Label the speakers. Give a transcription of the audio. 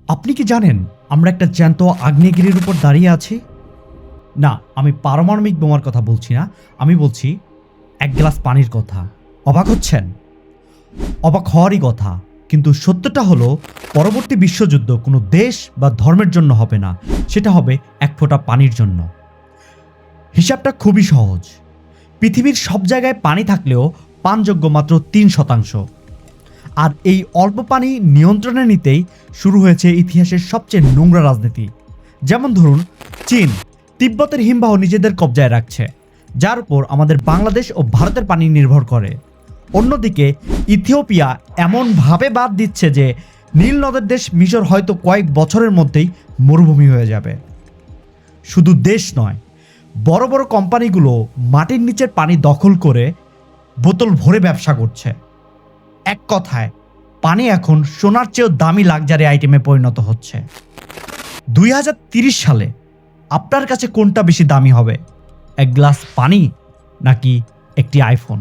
Speaker 1: আপনি কি জানেন আমরা একটা জ্যান্ত আগ্নেয়গিরির উপর দাঁড়িয়ে আছি? না, আমি পারমাণবিক বোমার কথা বলছি না, আমি বলছি এক গ্লাস পানির কথা। অবাক হচ্ছেন? অবাক হওয়ারই কথা, কিন্তু সত্যটা হলো পরবর্তী বিশ্বযুদ্ধ কোনো দেশ বা ধর্মের জন্য হবে না, সেটা হবে এক ফোঁটা পানির জন্য। হিসাবটা খুবই সহজ। পৃথিবীর সব জায়গায় পানি থাকলেও পানযোগ্য মাত্র ৩%। আর এই অল্প পানি নিয়ন্ত্রণে নিতেই শুরু হয়েছে ইতিহাসের সবচেয়ে নোংরা রাজনীতি। যেমন ধরুন, চীন তিব্বতের হিমবাহ নিজেদের কবজায় রাখছে, যার উপর আমাদের বাংলাদেশ ও ভারতের পানি নির্ভর করে। অন্যদিকে ইথিওপিয়া এমনভাবে বাদ দিচ্ছে যে নীল নদের দেশ মিশর হয়তো কয়েক বছরের মধ্যেই মরুভূমি হয়ে যাবে। শুধু দেশ নয়, বড় বড় কোম্পানিগুলো মাটির নিচের পানি দখল করে বোতল ভরে ব্যবসা করছে। এক কথায়, পানি এখন সোনার চেয়েও দামি লাক্সারি আইটেমে পরিণত হচ্ছে। 2030 সালে আপনার কাছে কোনটা বেশি দামি হবে? এক গ্লাস পানি নাকি একটি আইফোন?